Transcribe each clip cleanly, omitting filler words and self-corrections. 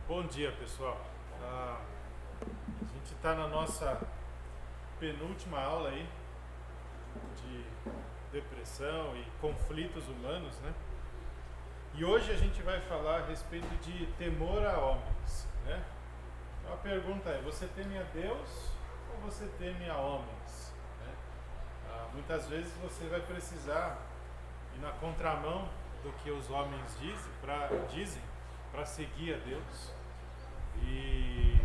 Bom dia, pessoal. A gente está na nossa penúltima aula aí de depressão e conflitos humanos, né? E hoje a gente vai falar a respeito de temor a homens, né? Então a pergunta é: você teme a Deus ou você teme a homens, né? Muitas vezes você vai precisar ir na contramão do que os homens dizem para seguir a Deus. E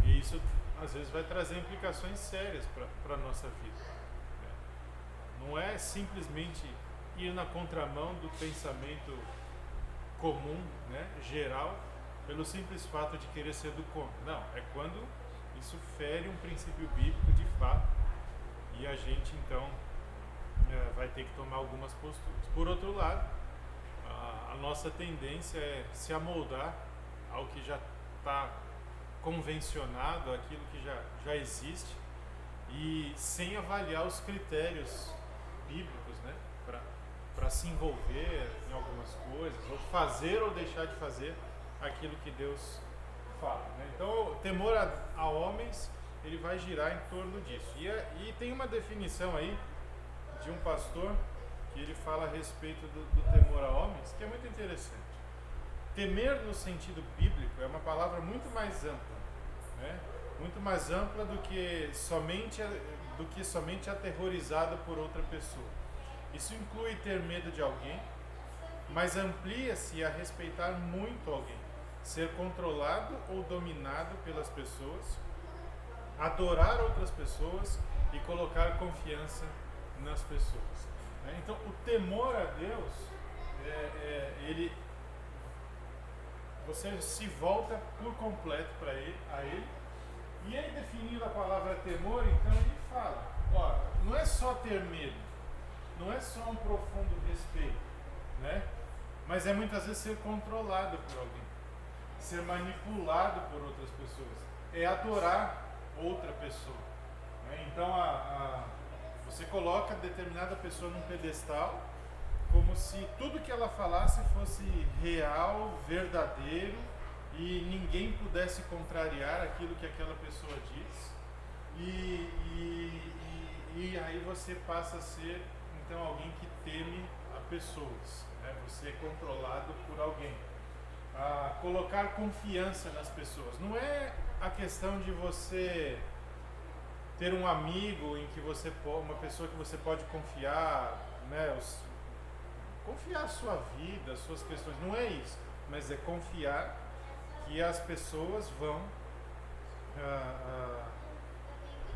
isso às vezes vai trazer implicações sérias para a nossa vida, né? Não é simplesmente ir na contramão do pensamento comum, né, geral, pelo simples fato de querer ser do contra. Não, é quando isso fere um princípio bíblico de fato e a gente então vai ter que tomar algumas posturas. Por outro lado, a nossa tendência é se amoldar ao que já está convencionado, aquilo que já existe, e sem avaliar os critérios bíblicos, né, para se envolver em algumas coisas, ou fazer ou deixar de fazer aquilo que Deus fala, né? Então, o temor a homens, ele vai girar em torno disso. E tem uma definição aí de um pastor que ele fala a respeito do temor a homens, que é muito interessante. Temer no sentido bíblico é uma palavra muito mais ampla, né? Muito mais ampla do que somente aterrorizado por outra pessoa. Isso inclui ter medo de alguém, mas amplia-se a respeitar muito alguém, ser controlado ou dominado pelas pessoas, adorar outras pessoas e colocar confiança nas pessoas, né? Então, o temor a Deus, você se volta por completo para ele. E ele, definindo a palavra temor, então ele fala: ó, não é só ter medo, não é só um profundo respeito, né? Mas é muitas vezes ser controlado por alguém, ser manipulado por outras pessoas, é adorar outra pessoa, né? Então você coloca determinada pessoa num pedestal, como se tudo que ela falasse fosse real, verdadeiro, e ninguém pudesse contrariar aquilo que aquela pessoa diz. E aí você passa a ser então alguém que teme a pessoas, né? Você é controlado por alguém. Colocar confiança nas pessoas não é a questão de você ter um amigo em que uma pessoa que você pode confiar, né? Confiar a sua vida, as suas questões, não é isso, mas é confiar que as pessoas vão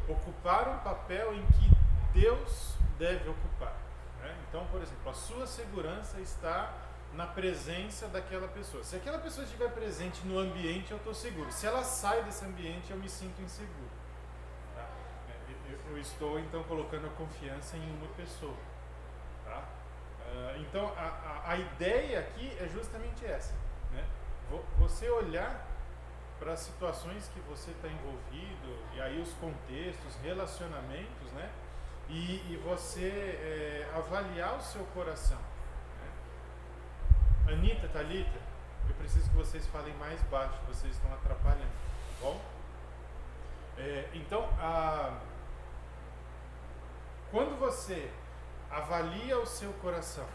ocupar um papel em que Deus deve ocupar, né? Então, por exemplo, a sua segurança está na presença daquela pessoa. Se aquela pessoa estiver presente no ambiente, eu estou seguro. Se ela sai desse ambiente, eu me sinto inseguro, tá? Eu estou então colocando a confiança em uma pessoa, tá? Então a ideia aqui é justamente essa, né? Você olhar para as situações que você está envolvido, e aí os contextos, relacionamentos, né? E você avaliar o seu coração, né? Anitta, Thalita, eu preciso que vocês falem mais baixo, vocês estão atrapalhando, tá bom? Então, quando você avalia o seu coração, né?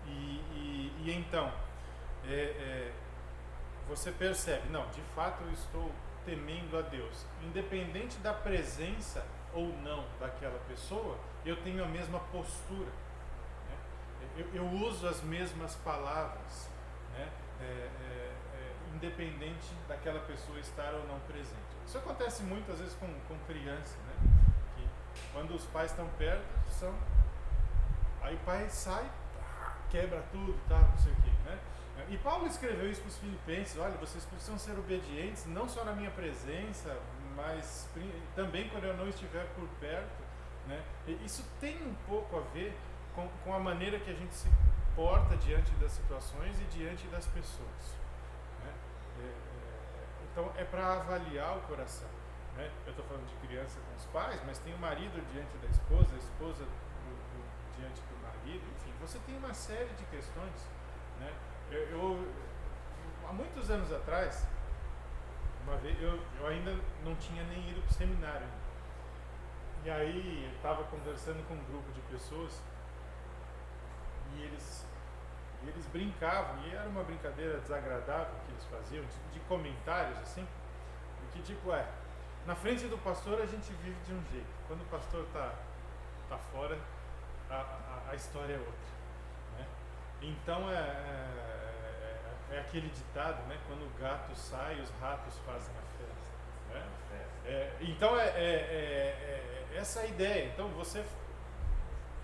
E então você percebe: não, de fato eu estou temendo a Deus, independente da presença ou não daquela pessoa, eu tenho a mesma postura, né? Eu uso as mesmas palavras, né? Independente daquela pessoa estar ou não presente. Isso acontece muitas vezes com criança, né? Que quando os pais estão perto, aí o pai sai, quebra tudo, tá, não sei o que, né? E Paulo escreveu isso para os filipenses: olha, vocês precisam ser obedientes, não só na minha presença, mas também quando eu não estiver por perto, né? Isso tem um pouco a ver com a maneira que a gente se porta diante das situações e diante das pessoas, né? Então é para avaliar o coração, né? Eu estou falando de criança com os pais, mas tem o marido diante da esposa, a esposa diante do marido, enfim, você tem uma série de questões, né? Há muitos muitos anos atrás, uma vez eu ainda não tinha nem ido para o seminário. E aí eu estava conversando com um grupo de pessoas e eles brincavam, e era uma brincadeira desagradável que eles faziam, de comentários assim, que tipo na frente do pastor a gente vive de um jeito, quando o pastor tá fora, a história é outra, né? Então é aquele ditado, né? Quando o gato sai, os ratos fazem a festa, né? Então essa é a ideia. Então você,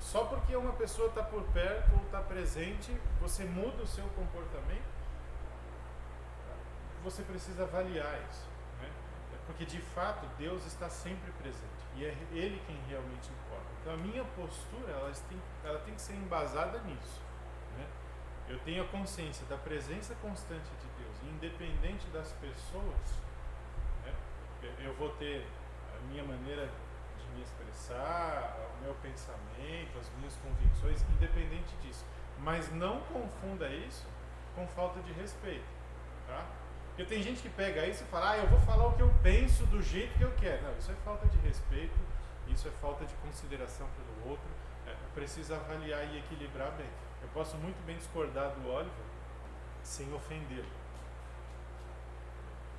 só porque uma pessoa está por perto ou está presente, você muda o seu comportamento, você precisa avaliar isso, né? Porque de fato Deus está sempre presente e é Ele quem realmente importa. Então a minha postura ela tem que ser embasada nisso, né? Eu tenho a consciência da presença constante de Deus, independente das pessoas, né? Eu vou ter a minha maneira de me expressar, o meu pensamento, as minhas convicções, independente disso. Mas não confunda isso com falta de respeito, tá? Porque tem gente que pega isso e fala, eu vou falar o que eu penso do jeito que eu quero. Não, isso é falta de respeito, isso é falta de consideração pelo outro. Precisa avaliar e equilibrar bem. Eu posso muito bem discordar do Oliver sem ofendê-lo.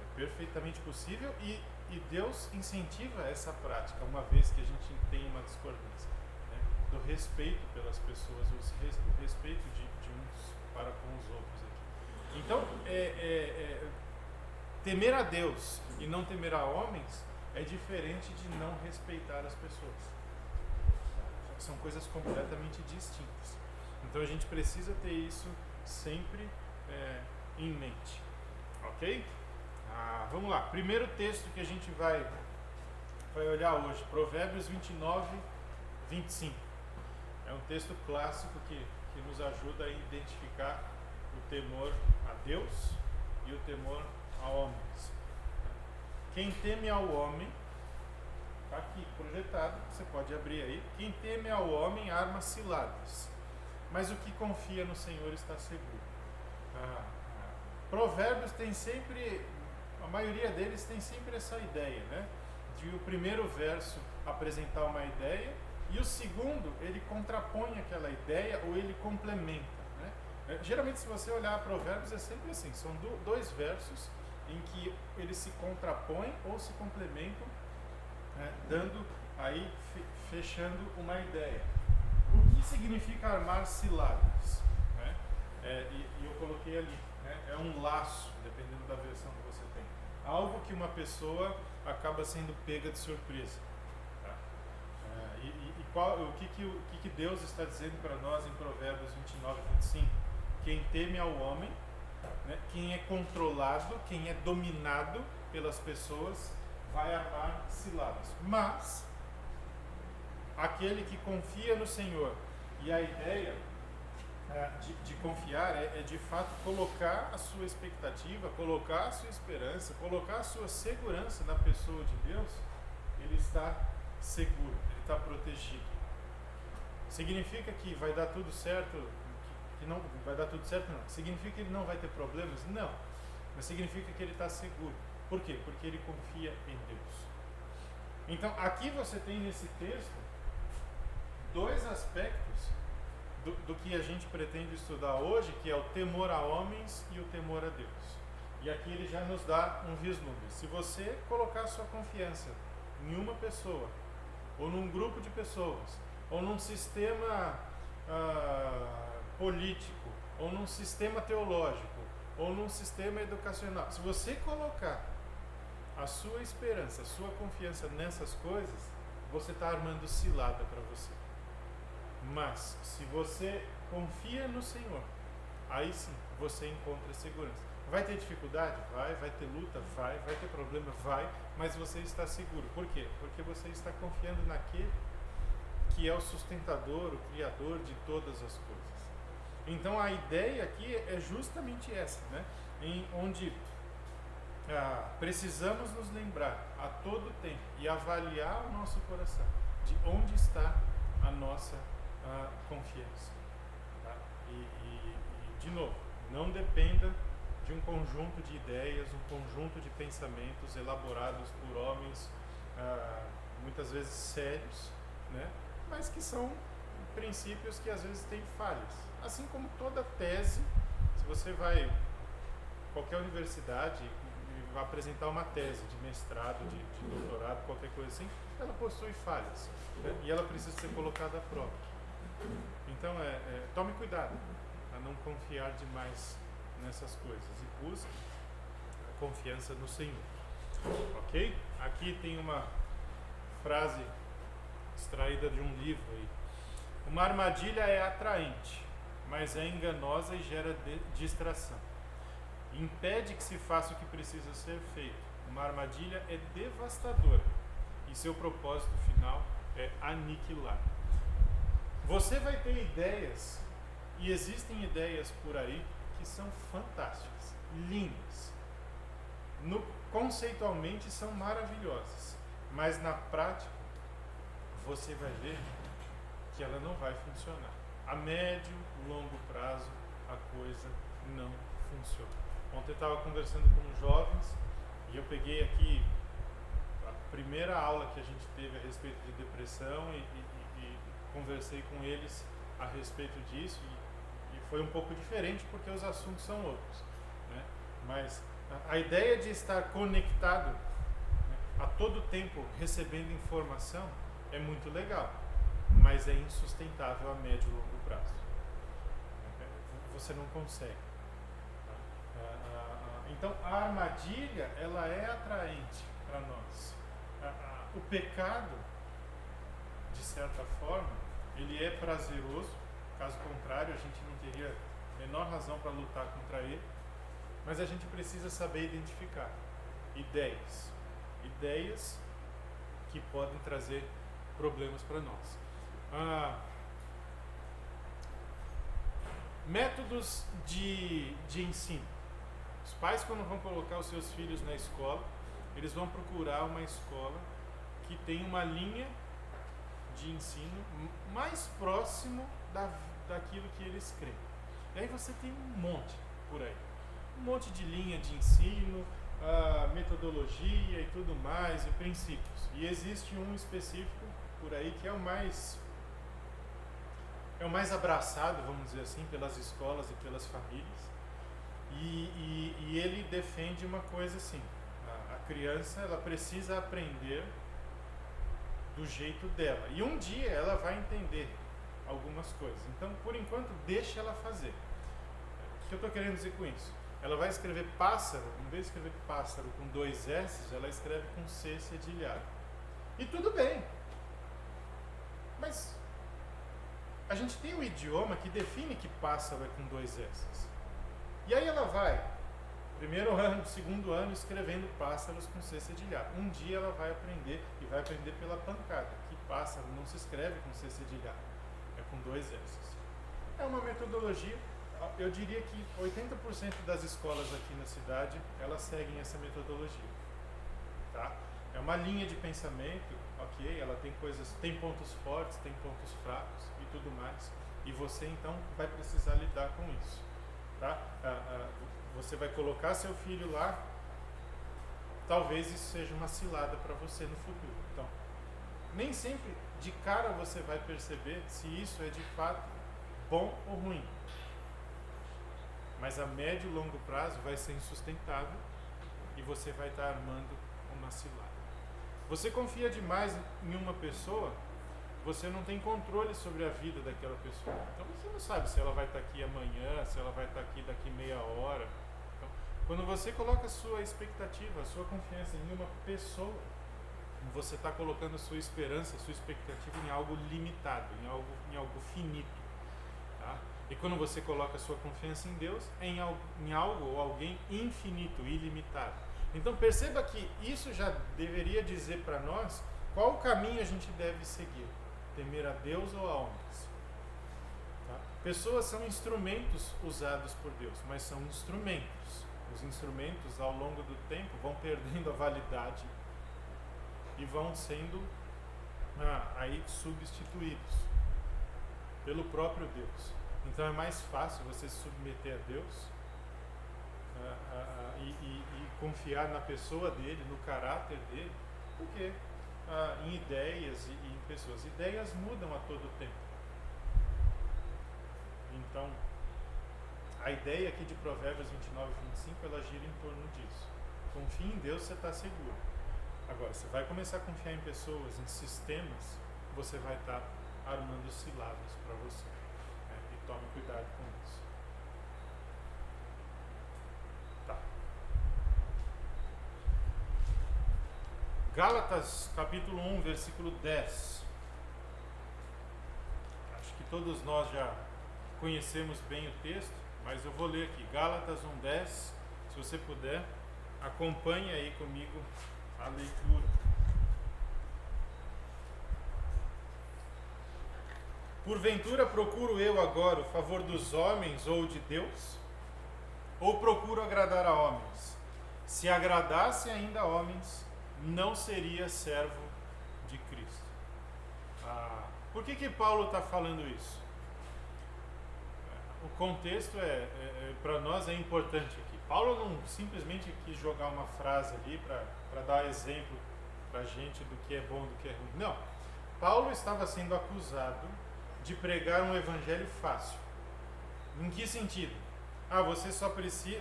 É perfeitamente possível e Deus incentiva essa prática, uma vez que a gente tem uma discordância, né? Do respeito pelas pessoas, o respeito de uns para com os outros aqui. Então, temer a Deus e não temer a homens é diferente de não respeitar as pessoas. São coisas completamente distintas. Então a gente precisa ter isso sempre em mente. Ok? Vamos lá. Primeiro texto que a gente vai olhar hoje, Provérbios 29, 25. É um texto clássico que nos ajuda a identificar o temor a Deus e o temor a homens. Quem teme ao homem, está aqui projetado, você pode abrir aí. Quem teme ao homem arma ciladas, mas o que confia no Senhor está seguro. Provérbios tem sempre, a maioria deles tem sempre essa ideia, né? De o primeiro verso apresentar uma ideia e o segundo ele contrapõe aquela ideia ou ele complementa, né? Geralmente, se você olhar Provérbios, é sempre assim, são dois versos em que eles se contrapõem ou se complementam, dando aí, fechando uma ideia. O que significa armar ciladas? Né? E eu coloquei ali, né? É um laço, dependendo da versão que você tem. Algo que uma pessoa acaba sendo pega de surpresa. Tá? O que Deus está dizendo para nós em Provérbios 29, 25? Quem teme ao homem, né? Quem é controlado, quem é dominado pelas pessoas, vai armar ciladas. Mas aquele que confia no Senhor, e a ideia de confiar é de fato colocar a sua expectativa, colocar a sua esperança, colocar a sua segurança na pessoa de Deus, ele está seguro, ele está protegido. Significa que vai dar tudo certo? Que não vai dar tudo certo? Não. Significa que ele não vai ter problemas? Não. Mas significa que ele está seguro. Por quê? Porque ele confia em Deus. Então, aqui você tem nesse texto dois aspectos do que a gente pretende estudar hoje, que é o temor a homens e o temor a Deus. E aqui ele já nos dá um vislumbre. Se você colocar sua confiança em uma pessoa, ou num grupo de pessoas, ou num sistema político, ou num sistema teológico, ou num sistema educacional, se você colocar a sua esperança, a sua confiança nessas coisas, você está armando cilada para você. Mas se você confia no Senhor, aí sim você encontra segurança. Vai ter dificuldade? Vai ter luta? Vai ter problema? Vai, mas você está seguro. Por quê? Porque você está confiando naquele que é o sustentador, o criador de todas as coisas. Então a ideia aqui é justamente essa, né? Onde precisamos nos lembrar a todo tempo e avaliar o nosso coração de onde está a nossa confiança. Tá? E de novo, não dependa de um conjunto de ideias, um conjunto de pensamentos elaborados por homens muitas vezes sérios, né? Mas que são princípios que às vezes têm falhas. Assim como toda tese, se você vai em qualquer universidade e vai apresentar uma tese de mestrado, de doutorado, qualquer coisa assim, ela possui falhas, né? E ela precisa ser colocada à prova. Então, tome cuidado a não confiar demais nessas coisas e busque a confiança no Senhor. Ok? Aqui tem uma frase extraída de um livro aí. Uma armadilha é atraente, mas é enganosa e gera distração. Impede que se faça o que precisa ser feito. Uma armadilha é devastadora e seu propósito final é aniquilar. Você vai ter ideias, e existem ideias por aí que são fantásticas, lindas. Conceitualmente são maravilhosas, mas na prática você vai ver que ela não vai funcionar. A médio, longo prazo, a coisa não funciona. Ontem eu estava conversando com os jovens e eu peguei aqui a primeira aula que a gente teve a respeito de depressão e conversei com eles a respeito disso e foi um pouco diferente porque os assuntos são outros, né? Mas a ideia de estar conectado, né, a todo tempo recebendo informação é muito legal, mas é insustentável a médio e longo prazo. Você não consegue. Então a armadilha ela é atraente para nós. O pecado, de certa forma, ele é prazeroso. Caso contrário, a gente não teria a menor razão para lutar contra ele. Mas a gente precisa saber identificar ideias que podem trazer problemas para nós. Métodos de ensino. Os pais, quando vão colocar os seus filhos na escola, eles vão procurar uma escola que tem uma linha de ensino mais próximo daquilo que eles creem. E aí você tem um monte por aí. Um monte de linha de ensino, metodologia e tudo mais, e princípios. E existe um específico por aí que é o mais abraçado, vamos dizer assim, pelas escolas e pelas famílias. E ele defende uma coisa assim: a criança ela precisa aprender do jeito dela. E um dia ela vai entender algumas coisas. Então, por enquanto, deixa ela fazer. O que eu estou querendo dizer com isso? Ela vai escrever pássaro, em vez de escrever pássaro com 2 S, ela escreve com C cedilhado. E tudo bem. Mas a gente tem um idioma que define que pássaro é com 2 S. E aí ela vai, primeiro ano, segundo ano, escrevendo pássaros com C cedilhado. Um dia ela vai aprender, e vai aprender pela pancada, que pássaro não se escreve com C cedilhado, é com 2 S. É uma metodologia. Eu diria que 80% das escolas aqui na cidade, elas seguem essa metodologia, tá? É uma linha de pensamento, ok? Ela tem tem pontos fortes, tem pontos fracos e tudo mais. E você então vai precisar lidar com isso, tá? Você vai colocar seu filho lá, talvez isso seja uma cilada para você no futuro. Então, nem sempre de cara você vai perceber se isso é de fato bom ou ruim. Mas a médio e longo prazo vai ser insustentável e você vai estar armando uma cilada. Você confia demais em uma pessoa, você não tem controle sobre a vida daquela pessoa. Então você não sabe se ela vai estar aqui amanhã, se ela vai estar aqui daqui meia hora. Então, quando você coloca a sua expectativa, a sua confiança em uma pessoa, você está colocando a sua esperança, a sua expectativa em algo limitado, em algo finito. Tá? E quando você coloca a sua confiança em Deus, é em algo ou alguém infinito, ilimitado. Então perceba que isso já deveria dizer para nós qual o caminho a gente deve seguir. Temer a Deus ou a homens. Tá? Pessoas são instrumentos usados por Deus, mas são instrumentos. Os instrumentos ao longo do tempo vão perdendo a validade e vão sendo aí substituídos pelo próprio Deus. Então é mais fácil você se submeter a Deus, e confiar na pessoa dele, no caráter dele, do que em ideias e em pessoas. Ideias mudam a todo tempo. Então, a ideia aqui de Provérbios 29 e 25, ela gira em torno disso. Confie em Deus, você está seguro. Agora, você vai começar a confiar em pessoas, em sistemas, você vai estar armando ciladas para você. Né? E tome cuidado com isso. Tá. Gálatas, capítulo 1, versículo 10. Acho que todos nós já conhecemos bem o texto, mas eu vou ler aqui. Gálatas 1, 10. Se você puder, acompanhe aí comigo a leitura. Porventura procuro eu agora o favor dos homens ou de Deus? Ou procuro agradar a homens? Se agradasse ainda a homens, não seria servo de Cristo. Por que Paulo está falando isso? O contexto para nós é importante aqui. Paulo não simplesmente quis jogar uma frase ali para dar exemplo para a gente do que é bom e do que é ruim. Não. Paulo estava sendo acusado de pregar um evangelho fácil. Em que sentido?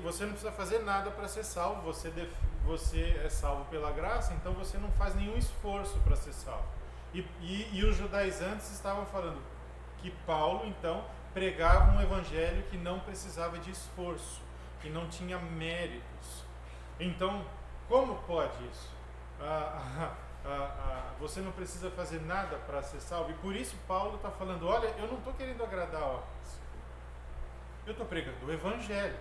Você não precisa fazer nada para ser salvo, você é salvo pela graça, então você não faz nenhum esforço para ser salvo. E os judaizantes estavam falando que Paulo, então, pregava um evangelho que não precisava de esforço, que não tinha méritos. Então, como pode isso? Você não precisa fazer nada para ser salvo. E por isso Paulo está falando, olha, eu não estou querendo agradar homens. Eu estou pregando o evangelho.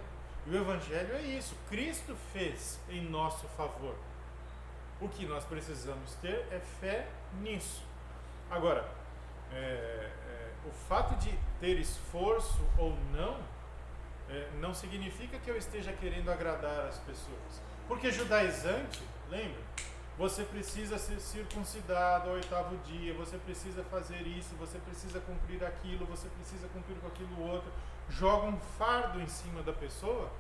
E o evangelho é isso. Cristo fez em nosso favor. O que nós precisamos ter é fé nisso. Agora, o fato de ter esforço ou não significa que eu esteja querendo agradar as pessoas. Porque judaizante, lembra? Você precisa ser circuncidado ao 8º dia, você precisa fazer isso, você precisa cumprir aquilo, você precisa cumprir com aquilo outro. Joga um fardo em cima da pessoa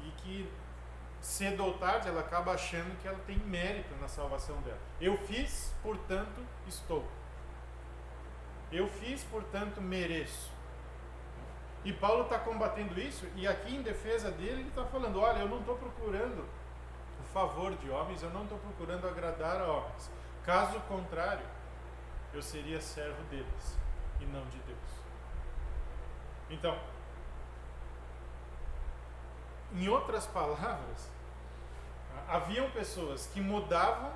e que cedo ou tarde ela acaba achando que ela tem mérito na salvação dela. Eu fiz, portanto estou. Eu fiz, portanto mereço. E Paulo está combatendo isso, e aqui em defesa dele ele está falando, olha, eu não estou procurando o favor de homens, eu não estou procurando agradar a homens. Caso contrário, eu seria servo deles e não de Deus. Então, em outras palavras, haviam pessoas que mudavam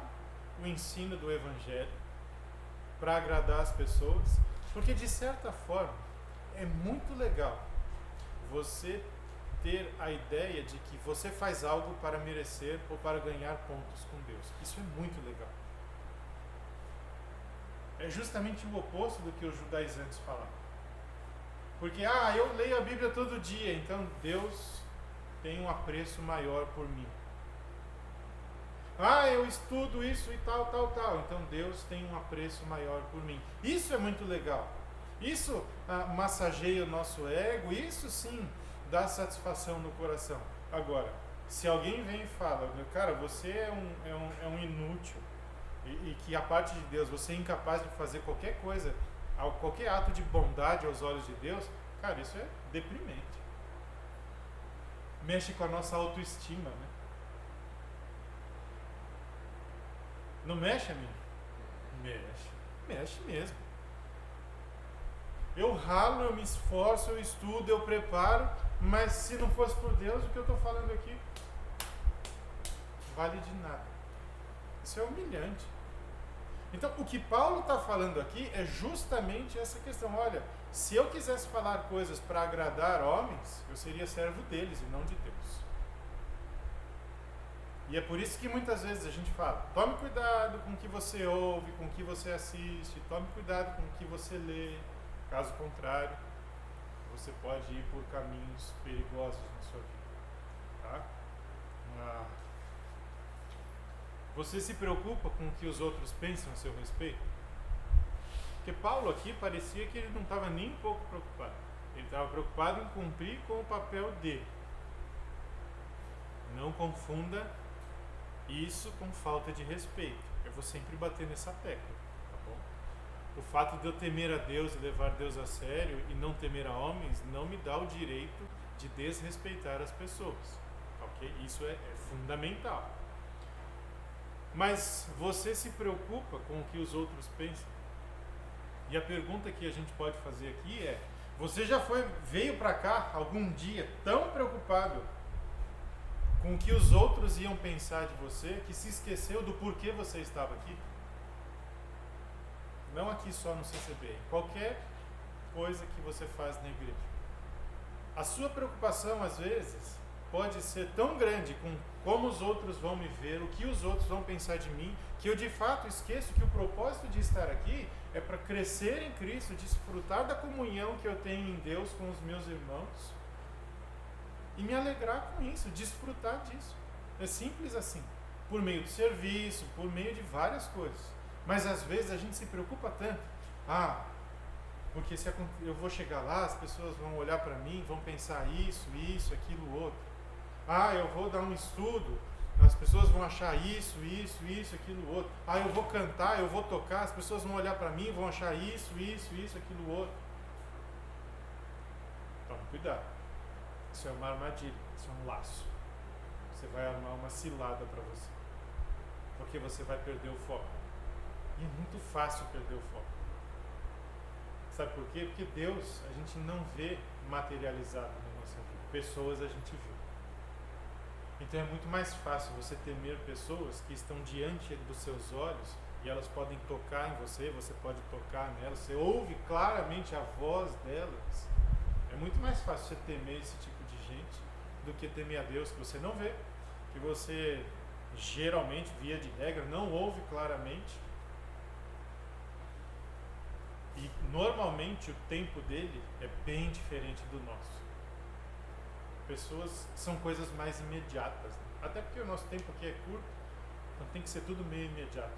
o ensino do evangelho para agradar as pessoas, porque de certa forma é muito legal você ter a ideia de que você faz algo para merecer ou para ganhar pontos com Deus. Isso é muito legal. É justamente o oposto do que os judaizantes falavam. Porque, eu leio a Bíblia todo dia, então Deus tem um apreço maior por mim. Eu estudo isso e tal, então Deus tem um apreço maior por mim. Isso é muito legal. Isso massageia o nosso ego, isso sim dá satisfação no coração. Agora, se alguém vem e fala, cara, você é um inútil, e que a parte de Deus você é incapaz de fazer qualquer coisa, qualquer ato de bondade aos olhos de Deus, cara, isso é deprimente. Mexe com a nossa autoestima, né? Não mexe, amigo? Mexe mesmo. Eu ralo, eu me esforço, eu estudo, eu preparo, mas se não fosse por Deus, o que eu estou falando aqui vale de nada. Isso é humilhante. Então, o que Paulo está falando aqui é justamente essa questão. Olha, se eu quisesse falar coisas para agradar homens, eu seria servo deles e não de Deus. E é por isso que muitas vezes a gente fala, tome cuidado com o que você ouve, com o que você assiste, tome cuidado com o que você lê. Caso contrário, você pode ir por caminhos perigosos na sua vida. Tá? Você se preocupa com o que os outros pensam a seu respeito? Porque Paulo aqui parecia que ele não estava nem um pouco preocupado. Ele estava preocupado em cumprir com o papel dele. Não confunda isso com falta de respeito. Eu vou sempre bater nessa tecla, tá bom? O fato de eu temer a Deus e levar Deus a sério e não temer a homens não me dá o direito de desrespeitar as pessoas, ok? Isso é fundamental. Mas você se preocupa com o que os outros pensam? E a pergunta que a gente pode fazer aqui é: você já veio para cá algum dia tão preocupado com o que os outros iam pensar de você que se esqueceu do porquê você estava aqui? Não aqui só no CCB, qualquer coisa que você faz na igreja. A sua preocupação às vezes pode ser tão grande com como os outros vão me ver, o que os outros vão pensar de mim, que eu de fato esqueço que o propósito de estar aqui é para crescer em Cristo, desfrutar da comunhão que eu tenho em Deus com os meus irmãos e me alegrar com isso, desfrutar disso. É simples assim, por meio do serviço, por meio de várias coisas. Mas às vezes a gente se preocupa tanto, porque se eu vou chegar lá, as pessoas vão olhar para mim, vão pensar isso, aquilo, outro. Eu vou dar um estudo, as pessoas vão achar isso, aquilo, outro. Eu vou cantar, eu vou tocar, as pessoas vão olhar para mim, vão achar isso, aquilo, outro. Tome cuidado. Isso é uma armadilha, isso é um laço. Você vai armar uma cilada para você. Porque você vai perder o foco. E é muito fácil perder o foco. Sabe por quê? Porque Deus a gente não vê materializado na nossa vida. Pessoas a gente vê. Então é muito mais fácil você temer pessoas que estão diante dos seus olhos e elas podem tocar em você, você pode tocar nelas, você ouve claramente a voz delas. É muito mais fácil você temer esse tipo de gente do que temer a Deus que você não vê, que você geralmente, via de regra, não ouve claramente. E normalmente o tempo dele é bem diferente do nosso. Pessoas são coisas mais imediatas, né? Até porque o nosso tempo aqui é curto, então tem que ser tudo meio imediato.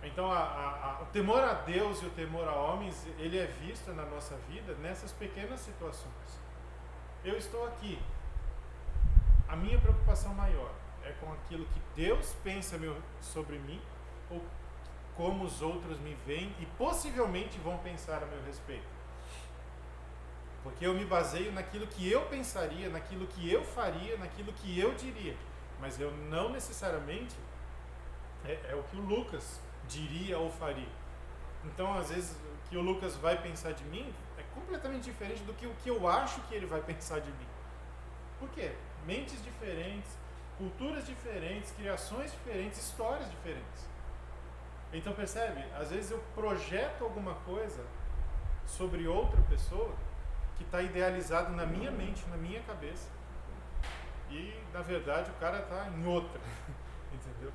Então o temor a Deus e o temor a homens, ele é visto na nossa vida nessas pequenas situações. Eu estou aqui, a minha preocupação maior é com aquilo que Deus pensa sobre mim, ou como os outros me veem e possivelmente vão pensar a meu respeito. Porque eu me baseio naquilo que eu pensaria, naquilo que eu faria, naquilo que eu diria. Mas eu não necessariamente é o que o Lucas diria ou faria. Então, às vezes, o que o Lucas vai pensar de mim é completamente diferente do que o que eu acho que ele vai pensar de mim. Por quê? Mentes diferentes, culturas diferentes, criações diferentes, histórias diferentes. Então, percebe? Às vezes eu projeto alguma coisa sobre outra pessoa que está idealizado na minha mente, na minha cabeça. E, na verdade, o cara está em outra. Entendeu?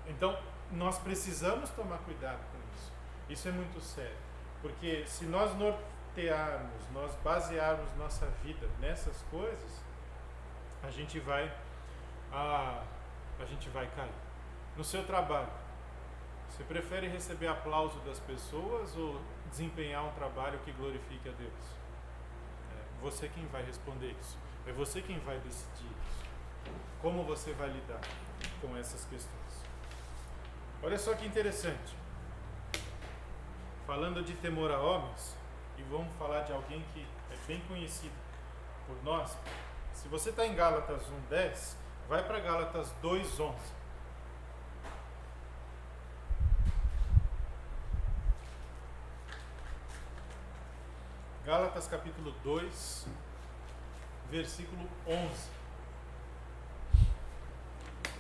Então, nós precisamos tomar cuidado com isso. Isso é muito sério. Porque se nós nortearmos, nós basearmos nossa vida nessas coisas, a gente vai cair. No seu trabalho, você prefere receber aplauso das pessoas ou desempenhar um trabalho que glorifique a Deus? É você quem vai responder isso. É você quem vai decidir isso. Como você vai lidar com essas questões? Olha só que interessante. Falando de temor a homens, e vamos falar de alguém que é bem conhecido por nós. Se você está em Gálatas 1:10, vai para Gálatas 2:11. Gálatas capítulo 2, versículo 11.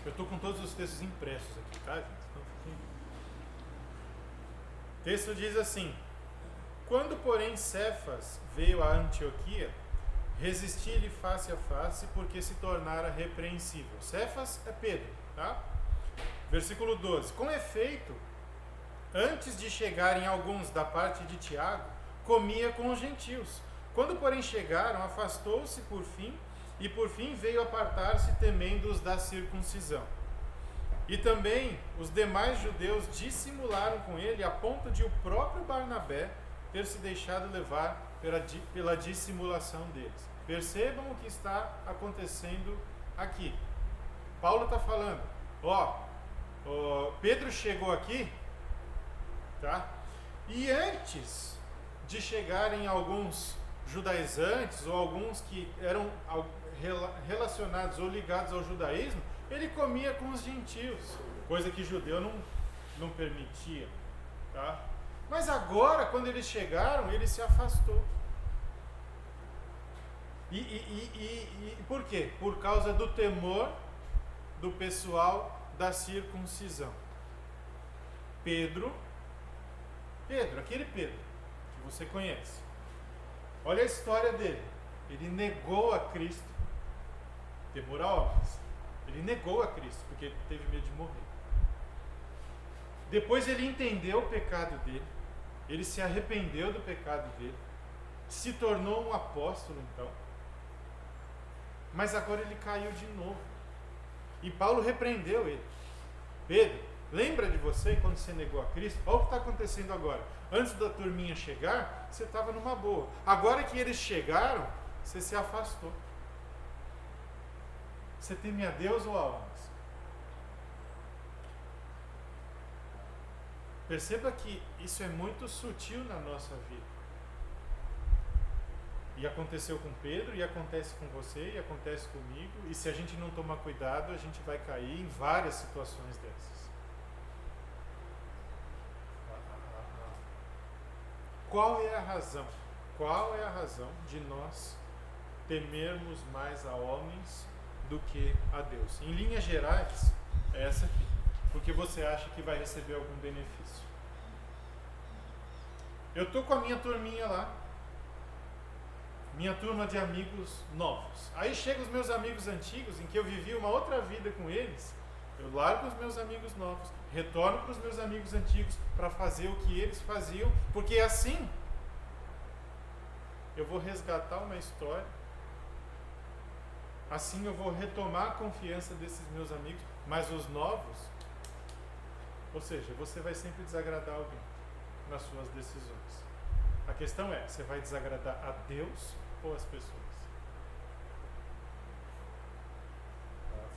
Eu estou com todos os textos impressos aqui, tá, gente? O texto diz assim: quando, porém, Cefas veio a Antioquia, resisti-lhe face a face, porque se tornara repreensível. Cefas é Pedro, tá? Versículo 12. Com efeito, antes de chegarem alguns da parte de Tiago, comia com os gentios. Quando, porém, chegaram, afastou-se por fim, e por fim veio apartar-se, temendo-os da circuncisão. E também os demais judeus dissimularam com ele, a ponto de o próprio Barnabé ter se deixado levar pela dissimulação deles. Percebam o que está acontecendo aqui. Paulo está falando, Pedro chegou aqui, tá? E antes de chegarem alguns judaizantes ou alguns que eram relacionados ou ligados ao judaísmo, ele comia com os gentios, coisa que judeu não permitia, tá? Mas agora, quando eles chegaram, ele se afastou. E por quê? Por causa do temor do pessoal da circuncisão. Pedro, aquele Pedro que você conhece, olha a história dele. Ele negou a Cristo, temor a homens. Ele negou a Cristo porque teve medo de morrer. Depois ele entendeu o pecado dele, ele se arrependeu do pecado dele, se tornou um apóstolo então. Mas agora ele caiu de novo. E Paulo repreendeu ele. Pedro, lembra de você quando você negou a Cristo? Olha o que está acontecendo agora. Antes da turminha chegar, você estava numa boa. Agora que eles chegaram, você se afastou. Você teme a Deus ou a homens? Perceba que isso é muito sutil na nossa vida. E aconteceu com Pedro, e acontece com você, e acontece comigo. E se a gente não tomar cuidado, a gente vai cair em várias situações dessas. Qual é a razão? Qual é a razão de nós temermos mais a homens do que a Deus? Em linhas gerais, é essa aqui. Porque você acha que vai receber algum benefício. Eu estou com a minha turminha lá. Minha turma de amigos novos. Aí chegam os meus amigos antigos, em que eu vivi uma outra vida com eles. Eu largo os meus amigos novos, retorno para os meus amigos antigos para fazer o que eles faziam, porque assim eu vou resgatar uma história, assim eu vou retomar a confiança desses meus amigos, mas os novos, ou seja, você vai sempre desagradar alguém nas suas decisões. A questão é, você vai desagradar a Deus ou as pessoas?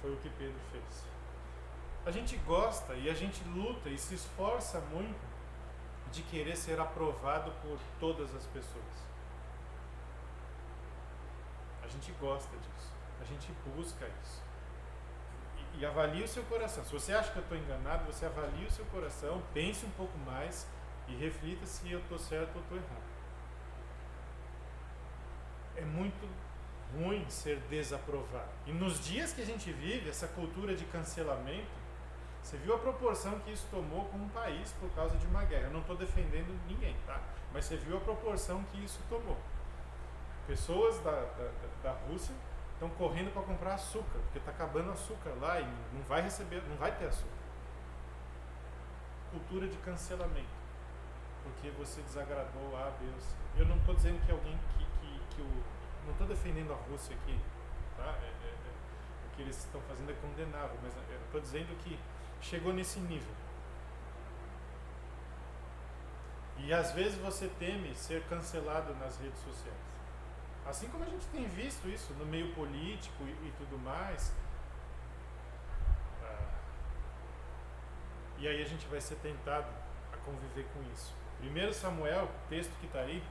Foi o que Pedro fez. A gente gosta e a gente luta e se esforça muito de querer ser aprovado por todas as pessoas. A gente gosta disso. A gente busca isso. E avalie o seu coração. Se você acha que eu estou enganado, você avalie o seu coração, pense um pouco mais e reflita se eu estou certo ou estou errado. É muito ruim ser desaprovado. E nos dias que a gente vive, essa cultura de cancelamento, você viu a proporção que isso tomou com um país por causa de uma guerra. Eu não estou defendendo ninguém, tá? Mas você viu a proporção que isso tomou. Pessoas da Rússia estão correndo para comprar açúcar, porque está acabando açúcar lá e não vai ter açúcar. Cultura de cancelamento. Porque você desagradou A, B ou C. Eu não estou dizendo que alguém não estou defendendo a Rússia aqui, tá? O que eles estão fazendo é condenável, mas eu estou dizendo que chegou nesse nível. E às vezes você teme ser cancelado nas redes sociais. Assim como a gente tem visto isso no meio político e tudo mais. E aí a gente vai ser tentado a conviver com isso. 1 Samuel, texto que está aí,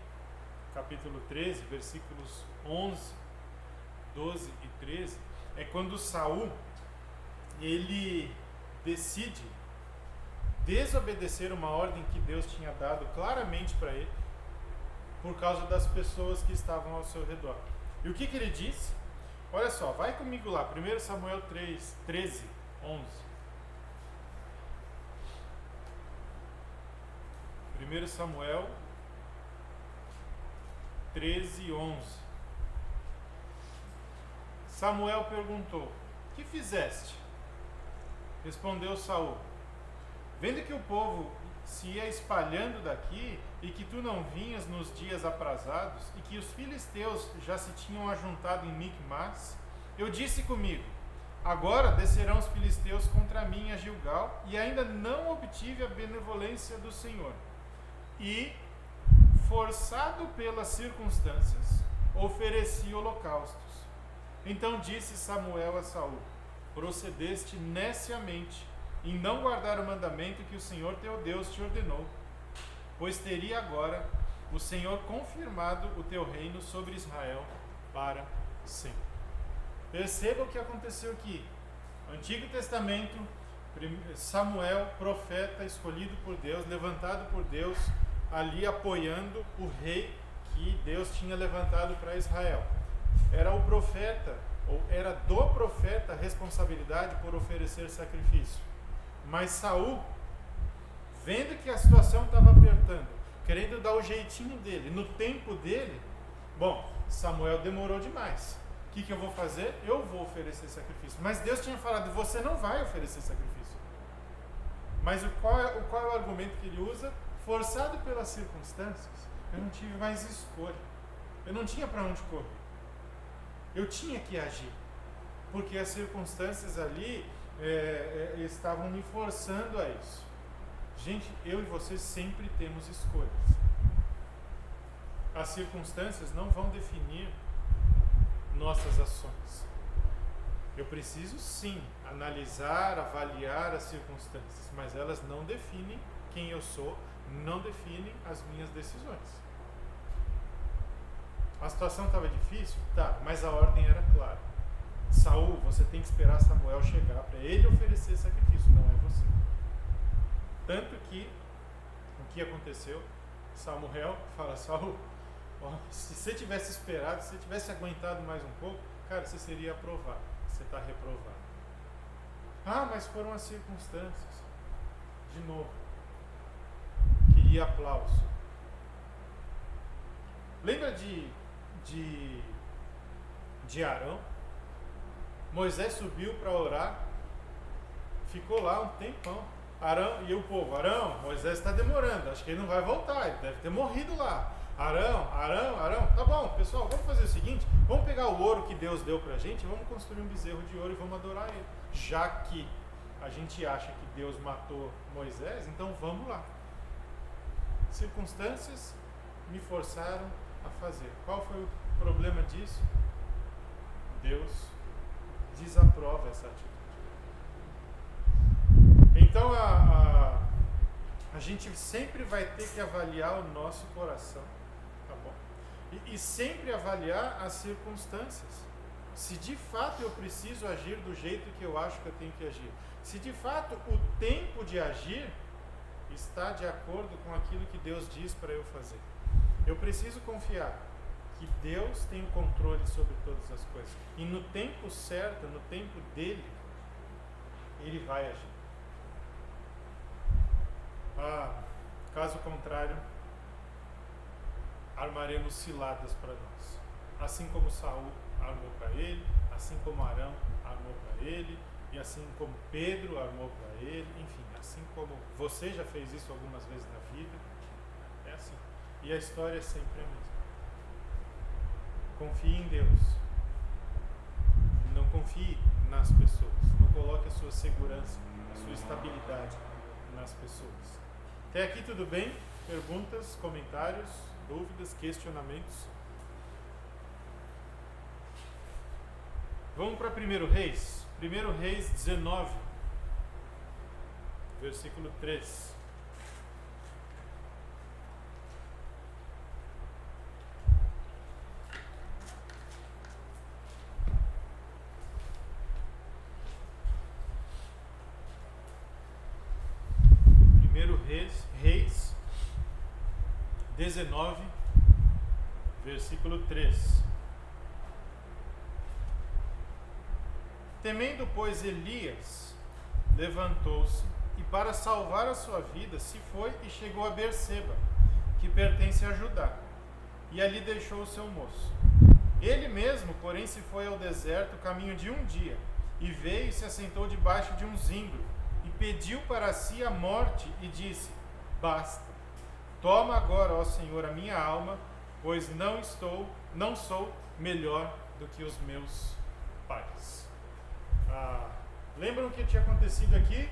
capítulo 13, versículos 11, 12 e 13, é quando Saul, ele decide desobedecer uma ordem que Deus tinha dado claramente para ele, por causa das pessoas que estavam ao seu redor. E o que ele disse? Olha só, vai comigo lá, 1 Samuel 13, 11. 1 Samuel 13, 11. Samuel perguntou: que fizeste? Respondeu Saul: vendo que o povo se ia espalhando daqui e que tu não vinhas nos dias aprazados e que os filisteus já se tinham ajuntado em Micmas, eu disse comigo: agora descerão os filisteus contra mim a Gilgal, e ainda não obtive a benevolência do Senhor. E, forçado pelas circunstâncias, oferecia holocaustos. Então disse Samuel a Saul: procedeste neciamente em não guardar o mandamento que o Senhor teu Deus te ordenou, pois teria agora o Senhor confirmado o teu reino sobre Israel para sempre. Perceba o que aconteceu aqui. Antigo Testamento, Samuel, profeta escolhido por Deus, levantado por Deus, ali apoiando o rei que Deus tinha levantado para Israel. Era o profeta, ou era do profeta a responsabilidade por oferecer sacrifício. Mas Saul, vendo que a situação estava apertando, querendo dar o jeitinho dele, no tempo dele, bom, Samuel demorou demais. O que eu vou fazer? Eu vou oferecer sacrifício. Mas Deus tinha falado: você não vai oferecer sacrifício. Mas qual é o argumento que ele usa? Forçado pelas circunstâncias, eu não tive mais escolha. Eu não tinha para onde correr. Eu tinha que agir. Porque as circunstâncias ali estavam me forçando a isso. Gente, eu e você sempre temos escolhas. As circunstâncias não vão definir nossas ações. Eu preciso sim analisar, avaliar as circunstâncias, mas elas não definem quem eu sou, não definem as minhas decisões. A situação estava difícil? Tá, mas a ordem era clara. Saul, você tem que esperar Samuel chegar para ele oferecer sacrifício, não é você. Tanto que o que aconteceu? Samuel fala: Saul, se você tivesse esperado, se você tivesse aguentado mais um pouco, cara, você seria aprovado. Você está reprovado. Ah, mas foram as circunstâncias. De novo, queria aplauso. Lembra de Arão? Moisés subiu para orar, ficou lá um tempão. Arão e o povo: Arão, Moisés está demorando, acho que ele não vai voltar, ele deve ter morrido lá. Arão, tá bom, pessoal, vamos fazer o seguinte: vamos pegar o ouro que Deus deu pra gente, vamos construir um bezerro de ouro e vamos adorar ele. Já que a gente acha que Deus matou Moisés, então vamos lá. Circunstâncias me forçaram a fazer. Qual foi o problema disso? Deus desaprova essa atitude. Então a gente sempre vai ter que avaliar o nosso coração, tá bom? E sempre avaliar as circunstâncias. Se de fato eu preciso agir do jeito que eu acho que eu tenho que agir. Se de fato o tempo de agir está de acordo com aquilo que Deus diz para eu fazer. Eu preciso confiar que Deus tem o controle sobre todas as coisas. E no tempo certo, no tempo dele, ele vai agir. Caso contrário, armaremos ciladas para nós. Assim como Saul armou para ele, assim como Arão armou para ele, e assim como Pedro armou para ele, enfim, assim como você já fez isso algumas vezes na vida, é assim. E a história é sempre a mesma. Confie em Deus. Não confie nas pessoas. Não coloque a sua segurança, a sua estabilidade nas pessoas. Até aqui tudo bem? Perguntas, comentários, dúvidas, questionamentos? Vamos para 1 Reis. 1 Reis 19, versículo 3. Reis 19, versículo 3. Temendo, pois, Elias, levantou-se e, para salvar a sua vida, se foi e chegou a Berseba, que pertence a Judá, e ali deixou o seu moço. Ele mesmo, porém, se foi ao deserto, caminho de um dia, e veio e se assentou debaixo de um zimbro, e pediu para si a morte, e disse: basta, toma agora, ó Senhor, a minha alma, pois não sou melhor do que os meus pais. Lembram o que tinha acontecido aqui?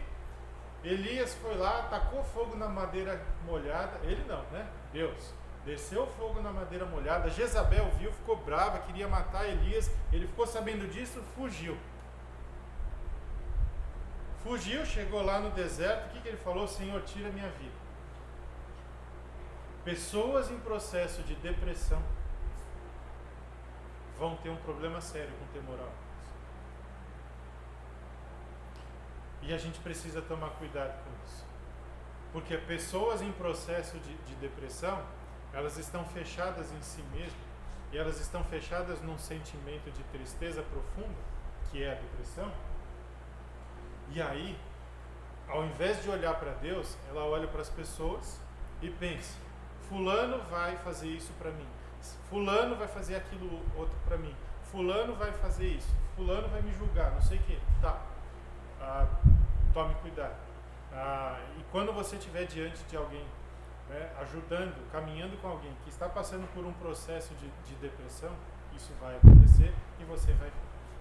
Elias foi lá, tacou fogo na madeira molhada. Ele não, né? Deus. Desceu o fogo na madeira molhada. Jezabel viu, ficou brava, queria matar Elias. Ele ficou sabendo disso, fugiu. Fugiu, chegou lá no deserto. O que ele falou? Senhor, tira minha vida. Pessoas em processo de depressão vão ter um problema sério com temor a homens. E a gente precisa tomar cuidado com isso. Porque pessoas em processo de depressão, elas estão fechadas em si mesmas, e elas estão fechadas num sentimento de tristeza profunda, que é a depressão. E aí, ao invés de olhar para Deus, ela olha para as pessoas e pensa: fulano vai fazer isso para mim, fulano vai fazer aquilo outro para mim, fulano vai fazer isso, fulano vai me julgar, não sei o que. Tá, tome cuidado. E quando você estiver diante de alguém, né, ajudando, caminhando com alguém que está passando por um processo de depressão, isso vai acontecer e você vai...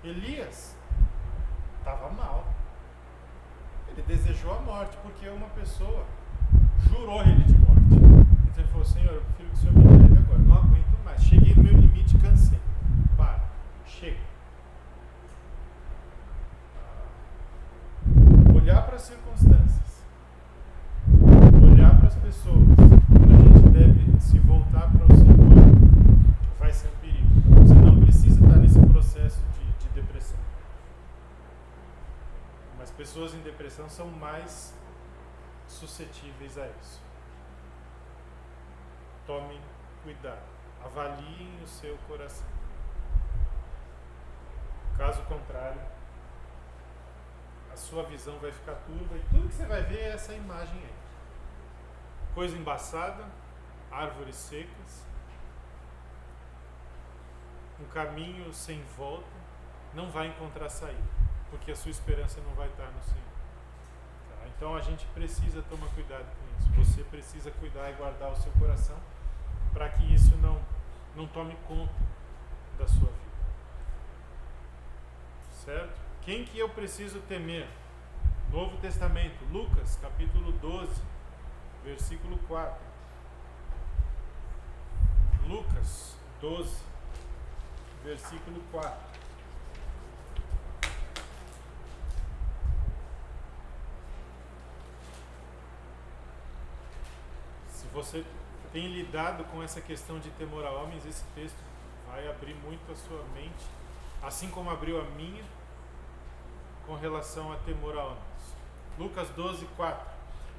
Elias estava mal. Ele desejou a morte porque uma pessoa jurou ele de morte. Então ele falou: Senhor, eu prefiro que o Senhor me leve agora, não aguento mais, cheguei no meu limite, cansei. Para, chega. Olhar para as circunstâncias, olhar para as pessoas, quando a gente deve se voltar para o Senhor, vai ser um perigo. Você não precisa estar nesse processo de depressão. Mas pessoas em depressão são mais suscetíveis a isso. Tomem cuidado, avaliem o seu coração. Caso contrário, a sua visão vai ficar turva e tudo que você vai ver é essa imagem aí. Coisa embaçada, árvores secas, um caminho sem volta, não vai encontrar saída, porque a sua esperança não vai estar no Senhor. Tá? Então a gente precisa tomar cuidado com isso. Você precisa cuidar e guardar o seu coração para que isso não tome conta da sua vida. Certo? Quem que eu preciso temer? Novo Testamento, Lucas, capítulo 12, versículo 4. Lucas 12, versículo 4. Se você tem lidado com essa questão de temor a homens, esse texto vai abrir muito a sua mente, assim como abriu a minha, com relação a temor a homens. Lucas 12, 4.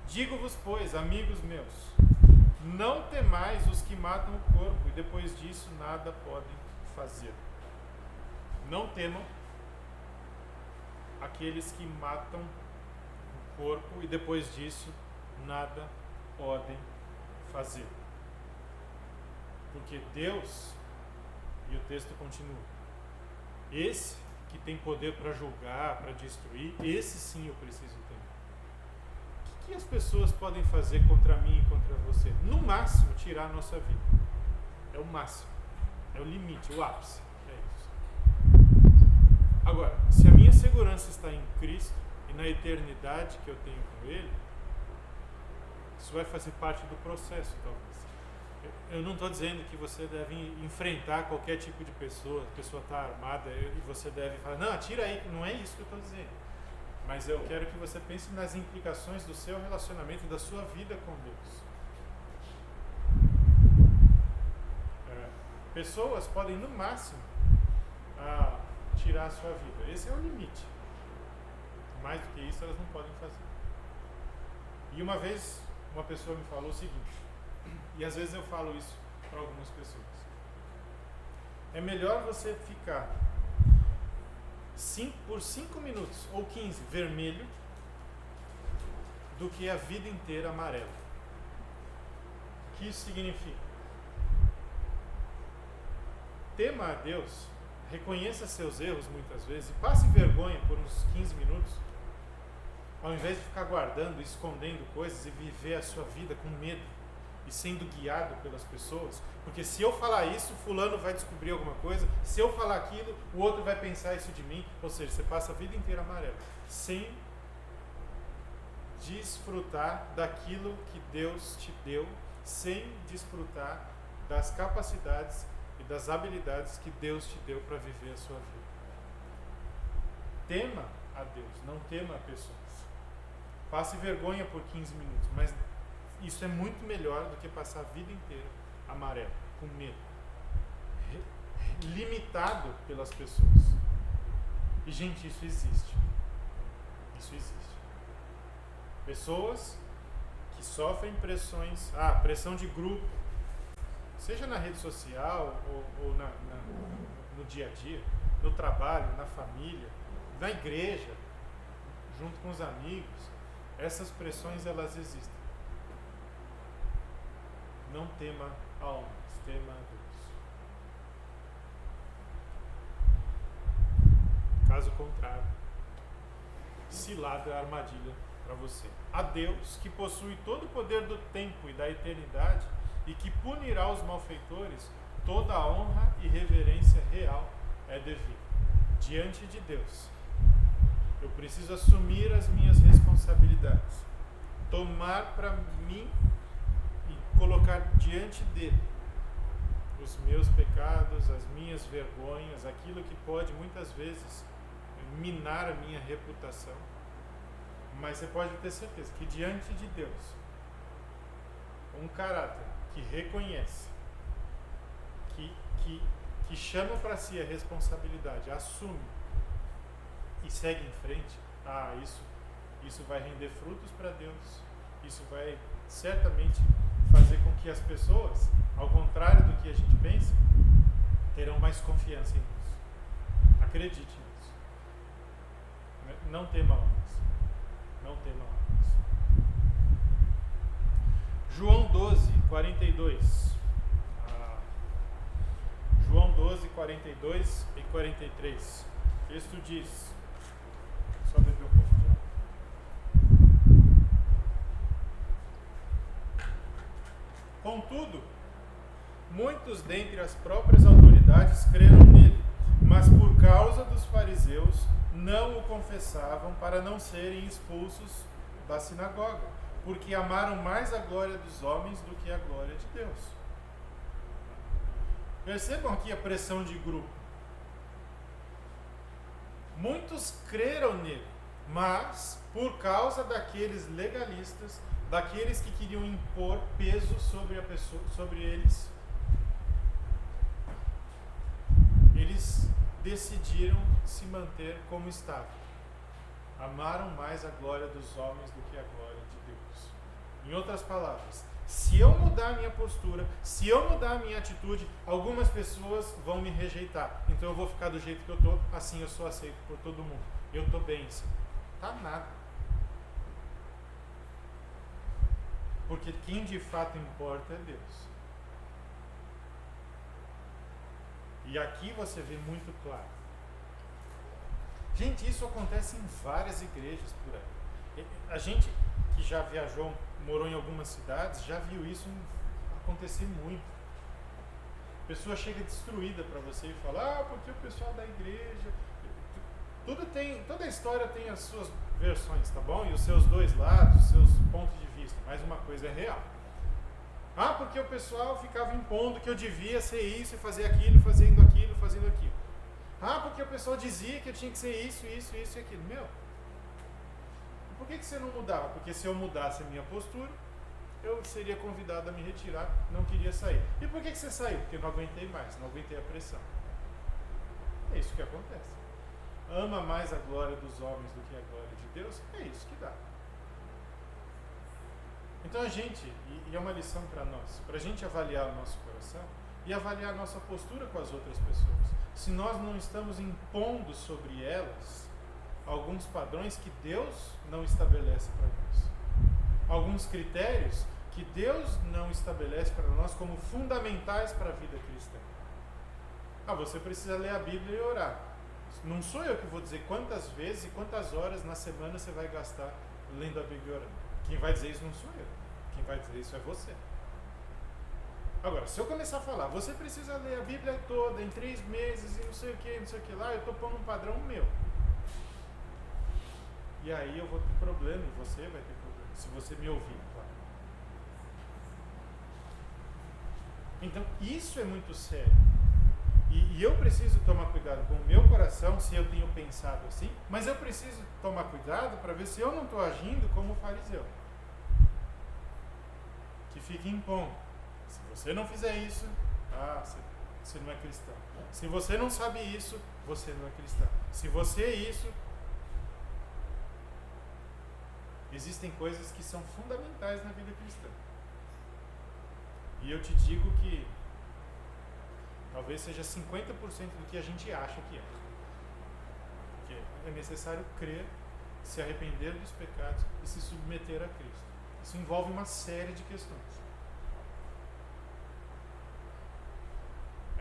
Digo-vos, pois, amigos meus, não temais os que matam o corpo e depois disso nada podem fazer. Não temam aqueles que matam o corpo e depois disso nada podem fazer. Porque Deus, e o texto continua, esse que tem poder para julgar, para destruir, esse sim eu preciso ter. O que as pessoas podem fazer contra mim e contra você? No máximo, tirar a nossa vida. É o máximo. É o limite, o ápice. É isso. Agora, se a minha segurança está em Cristo e na eternidade que eu tenho com Ele, isso vai fazer parte do processo, talvez. Eu não estou dizendo que você deve enfrentar qualquer tipo de pessoa, a pessoa está armada e você deve falar: não, atira aí, não é isso que eu estou dizendo. Mas eu quero que você pense nas implicações do seu relacionamento e da sua vida com Deus. Pessoas podem, no máximo, tirar a sua vida. Esse é o limite. Mais do que isso, elas não podem fazer. E uma vez, uma pessoa me falou o seguinte, e às vezes eu falo isso para algumas pessoas: é melhor você ficar por 5 minutos ou 15 vermelho do que a vida inteira amarelo. O que isso significa? Tema a Deus, reconheça seus erros muitas vezes e passe vergonha por uns 15 minutos, ao invés de ficar guardando, escondendo coisas e viver a sua vida com medo e sendo guiado pelas pessoas, porque se eu falar isso, fulano vai descobrir alguma coisa, se eu falar aquilo, o outro vai pensar isso de mim. Ou seja, você passa a vida inteira amarelo, sem desfrutar daquilo que Deus te deu, sem desfrutar das capacidades e das habilidades que Deus te deu para viver a sua vida. Tema a Deus, não tema a pessoas. Passe vergonha por 15 minutos, mas isso é muito melhor do que passar a vida inteira amarelo, com medo, limitado pelas pessoas. E, gente, isso existe. Isso existe. Pessoas que sofrem pressões, pressão de grupo, seja na rede social ou no dia a dia, no trabalho, na família, na igreja, junto com os amigos. Essas pressões, elas existem. Não tema a homens, tema a Deus. Caso contrário, cilada a armadilha para você. A Deus, que possui todo o poder do tempo e da eternidade e que punirá os malfeitores, toda a honra e reverência real é devida. Diante de Deus, eu preciso assumir as minhas responsabilidades, tomar para mim e colocar diante dele os meus pecados, as minhas vergonhas, aquilo que pode muitas vezes minar a minha reputação. Mas você pode ter certeza que diante de Deus, um caráter que reconhece, que chama para si a responsabilidade, assume e segue em frente, isso vai render frutos para Deus. Isso vai certamente fazer com que as pessoas, ao contrário do que a gente pensa, terão mais confiança em Deus. Acredite nisso. Não tema homens. Não tema homens. João 12, 42. João 12, 42 e 43. O texto diz... Só beber um pouco de água. Contudo, muitos dentre as próprias autoridades creram nele, mas por causa dos fariseus não o confessavam para não serem expulsos da sinagoga, porque amaram mais a glória dos homens do que a glória de Deus. Percebam aqui a pressão de grupo. Muitos creram nele, mas por causa daqueles legalistas, daqueles que queriam impor peso sobre a pessoa, sobre eles decidiram se manter como estavam. Amaram mais a glória dos homens do que a glória de Deus. Em outras palavras, se eu mudar a minha postura, se eu mudar a minha atitude, algumas pessoas vão me rejeitar. Então eu vou ficar do jeito que eu estou, assim eu sou aceito por todo mundo. Eu estou bem, assim. Tá nada. Porque quem de fato importa é Deus. E aqui você vê muito claro. Gente, isso acontece em várias igrejas por aí. A gente que já viajou, morou em algumas cidades, já viu isso acontecer muito. A pessoa chega destruída para você e fala, porque o pessoal da igreja... Toda a história tem as suas versões, tá bom? E os seus dois lados, os seus pontos de vista. Mas uma coisa é real. Porque o pessoal ficava impondo que eu devia ser isso e fazer aquilo, fazendo aquilo, fazendo aquilo. Porque o pessoal dizia que eu tinha que ser isso, isso, isso e aquilo. Meu, por que você não mudava? Porque se eu mudasse a minha postura, eu seria convidado a me retirar, não queria sair. E por que você saiu? Porque eu não aguentei mais, não aguentei a pressão. É isso que acontece. Ama mais a glória dos homens do que a glória de Deus? É isso que dá. Então a gente, e é uma lição para nós, para a gente avaliar o nosso coração e avaliar a nossa postura com as outras pessoas. Se nós não estamos impondo sobre elas alguns padrões que Deus não estabelece para nós, alguns critérios que Deus não estabelece para nós como fundamentais para a vida cristã. Você precisa ler a Bíblia e orar. Não sou eu que vou dizer quantas vezes e quantas horas na semana você vai gastar lendo a Bíblia e orando. Quem vai dizer isso não sou eu. Quem vai dizer isso é você. Agora, se eu começar a falar, você precisa ler a Bíblia toda em 3 meses e não sei o que lá, eu estou pondo um padrão meu. E aí eu vou ter problema e você vai ter problema, se você me ouvir, claro. Então isso é muito sério. E eu preciso tomar cuidado com o meu coração se eu tenho pensado assim, mas eu preciso tomar cuidado para ver se eu não estou agindo como o fariseu, que fica impondo. Se você não fizer isso, você não é cristão. Se você não sabe isso, você não é cristão. Se você é isso... Existem coisas que são fundamentais na vida cristã. E eu te digo que talvez seja 50% do que a gente acha que é. Porque é necessário crer, se arrepender dos pecados e se submeter a Cristo. Isso envolve uma série de questões.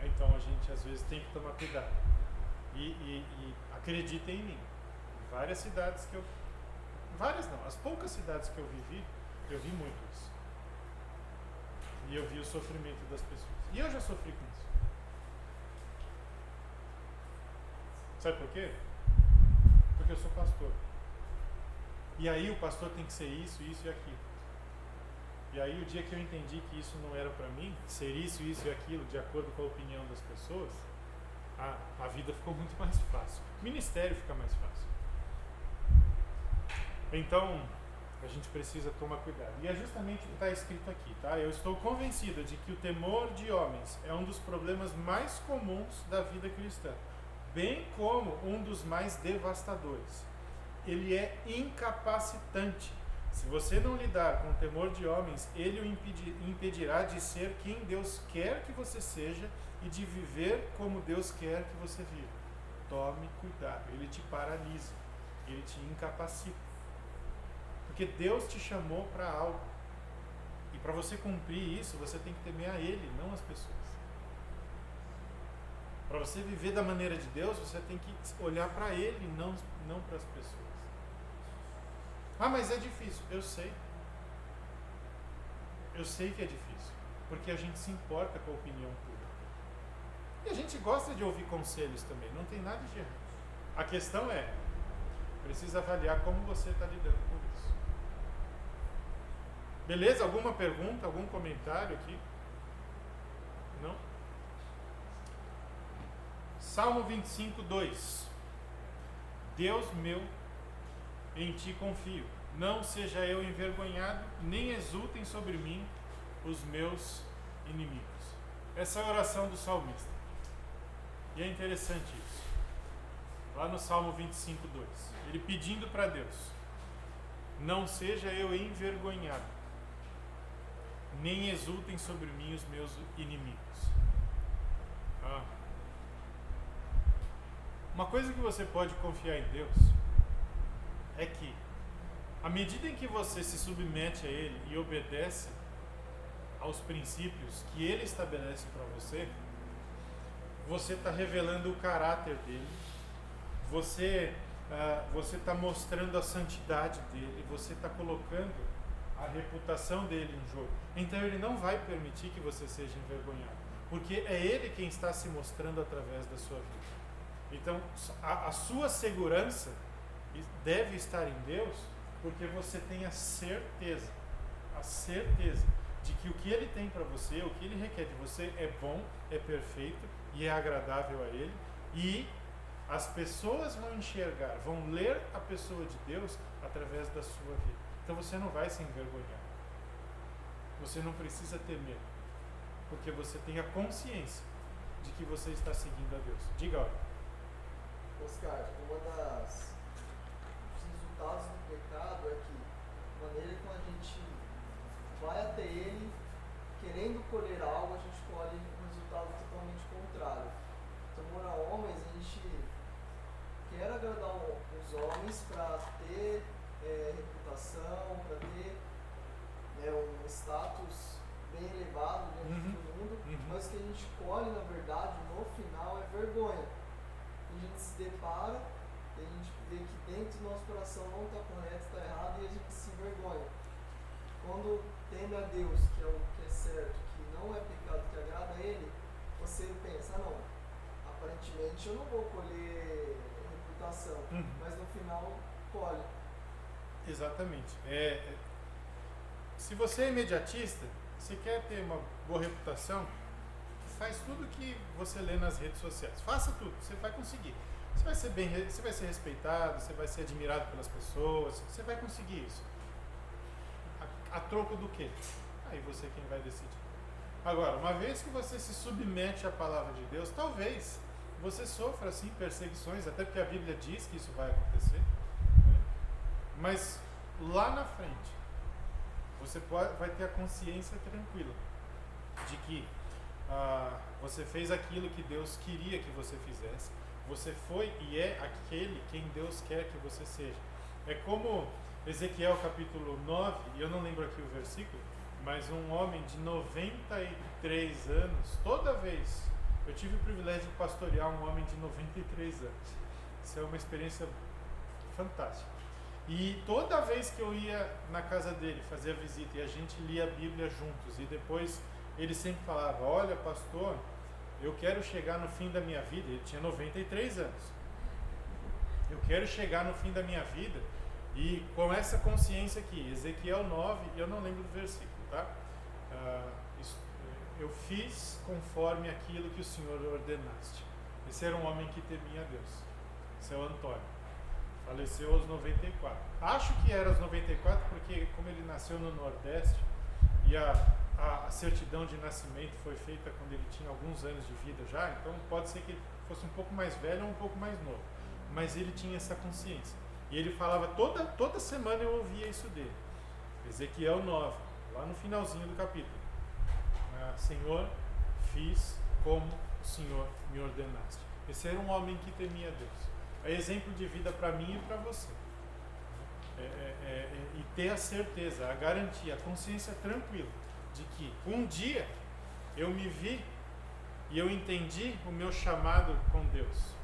Então a gente às vezes tem que tomar cuidado. E acreditem em mim. Em várias cidades que eu... Várias não, as poucas cidades que eu vivi, eu vi muito isso. E eu vi o sofrimento das pessoas. E eu já sofri com isso. Sabe por quê? Porque eu sou pastor. E aí o pastor tem que ser isso, isso e aquilo. E aí o dia que eu entendi que isso não era para mim, ser isso, isso e aquilo, de acordo com a opinião das pessoas, a vida ficou muito mais fácil. O ministério fica mais fácil. Então, a gente precisa tomar cuidado. E é justamente o que está escrito aqui, tá? Eu estou convencido de que o temor de homens é um dos problemas mais comuns da vida cristã, bem como um dos mais devastadores. Ele é incapacitante. Se você não lidar com o temor de homens, ele o impedirá de ser quem Deus quer que você seja e de viver como Deus quer que você viva. Tome cuidado. Ele te paralisa. Ele te incapacita. Porque Deus te chamou para algo. E para você cumprir isso, você tem que temer a Ele, não as pessoas. Para você viver da maneira de Deus, você tem que olhar para Ele, não para as pessoas. Mas é difícil. Eu sei. Eu sei que é difícil. Porque a gente se importa com a opinião pública. E a gente gosta de ouvir conselhos também. Não tem nada de errado. A questão é, precisa avaliar como você está lidando com isso. Beleza? Alguma pergunta, algum comentário aqui? Não? Salmo 25, 2. Deus meu, em ti confio. Não seja eu envergonhado, nem exultem sobre mim os meus inimigos. Essa é a oração do salmista. E é interessante isso. Lá no Salmo 25, 2. Ele pedindo para Deus: não seja eu envergonhado, nem exultem sobre mim os meus inimigos. Uma coisa que você pode confiar em Deus é que, à medida em que você se submete a Ele e obedece aos princípios que Ele estabelece para você, você está revelando o caráter dele, você está mostrando a santidade dele, você está colocando a reputação dele em jogo. Então Ele não vai permitir que você seja envergonhado, porque é Ele quem está se mostrando através da sua vida. Então a sua segurança deve estar em Deus, porque você tem a certeza de que o que Ele tem para você, o que Ele requer de você é bom, é perfeito e é agradável a Ele, e as pessoas vão enxergar, vão ler a pessoa de Deus através da sua vida. Então você não vai se envergonhar, você não precisa ter medo, porque você tem a consciência de que você está seguindo a Deus. Diga, olha. Oscar, dos resultados do pecado é que a maneira como a gente vai até Ele, querendo colher algo, a gente colhe um resultado totalmente contrário. Temor a homens, a gente quer agradar os homens para ter reputação, para ter um status bem elevado dentro do mundo, mas o que a gente colhe, na verdade, no final, é vergonha. A gente se depara, a gente vê que dentro do nosso coração não está correto, está errado, e a gente se envergonha. Quando teme a Deus, que é o que é certo, que não é pecado, que agrada a Ele, você pensa, não, aparentemente eu não vou colher reputação, mas no final colhe. Exatamente. Se você é imediatista, você quer ter uma boa reputação, faz tudo que você lê nas redes sociais. Faça tudo, você vai conseguir. Você vai ser respeitado, você vai ser admirado pelas pessoas, você vai conseguir isso. A troco do quê? Aí você quem vai decidir. Agora, uma vez que você se submete à palavra de Deus, talvez você sofra assim perseguições, até porque a Bíblia diz que isso vai acontecer, né? Mas lá na frente você vai ter a consciência tranquila de que você fez aquilo que Deus queria que você fizesse, você foi e é aquele quem Deus quer que você seja. É como Ezequiel capítulo 9, e eu não lembro aqui o versículo, mas um homem de 93 anos, toda vez, eu tive o privilégio de pastorear um homem de 93 anos. Isso é uma experiência fantástica. E toda vez que eu ia na casa dele fazer a visita e a gente lia a Bíblia juntos, e depois ele sempre falava: olha, pastor, eu quero chegar no fim da minha vida. Ele tinha 93 anos. Eu quero chegar no fim da minha vida e com essa consciência aqui, Ezequiel 9, eu não lembro do versículo, tá? Eu fiz conforme aquilo que o Senhor ordenaste. Esse era um homem que temia a Deus, seu Antônio. Faleceu aos 94. Acho que era aos 94 porque, como ele nasceu no Nordeste e a certidão de nascimento foi feita quando ele tinha alguns anos de vida já, então pode ser que ele fosse um pouco mais velho ou um pouco mais novo. Mas ele tinha essa consciência. E ele falava, toda semana eu ouvia isso dele. Ezequiel 9, lá no finalzinho do capítulo. Senhor, fiz como o Senhor me ordenaste. Esse era um homem que temia Deus. É exemplo de vida para mim e para você. E ter a certeza, a garantia, a consciência tranquila de que um dia eu me vi e eu entendi o meu chamado com Deus.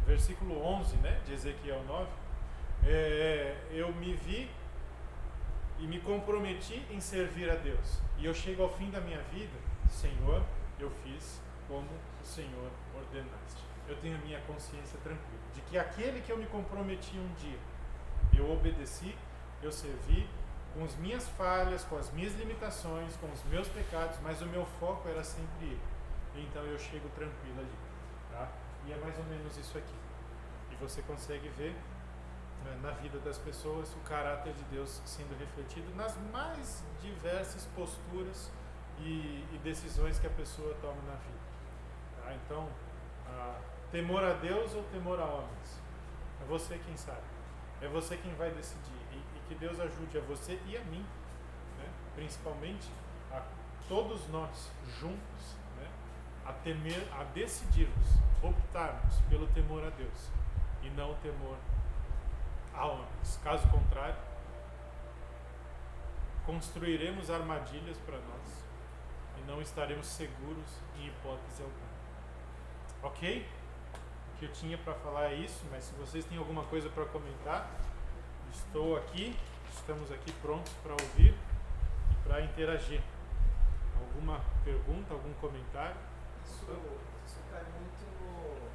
Versículo 11, né, de Ezequiel 9. Eu me vi e me comprometi em servir a Deus. E eu chego ao fim da minha vida, Senhor, eu fiz como o Senhor ordenaste. Eu tenho a minha consciência tranquila de que aquele que eu me comprometi um dia, eu obedeci, eu servi com as minhas falhas, com as minhas limitações, com os meus pecados, mas o meu foco era sempre Ele. Então eu chego tranquilo ali, tá? E é mais ou menos isso aqui. E você consegue ver na vida das pessoas o caráter de Deus sendo refletido nas mais diversas posturas e decisões que a pessoa toma na vida, tá? Então, temor a Deus ou temor a homens? É você quem sabe. É você quem vai decidir. E que Deus ajude a você e a mim, né? Principalmente a todos nós juntos, né? A decidirmos, optarmos pelo temor a Deus e não o temor a homens. Caso contrário, construiremos armadilhas para nós e não estaremos seguros em hipótese alguma. Ok? O que eu tinha para falar é isso, mas se vocês têm alguma coisa para comentar, estamos aqui prontos para ouvir e para interagir. Alguma pergunta, algum comentário? Isso cai muito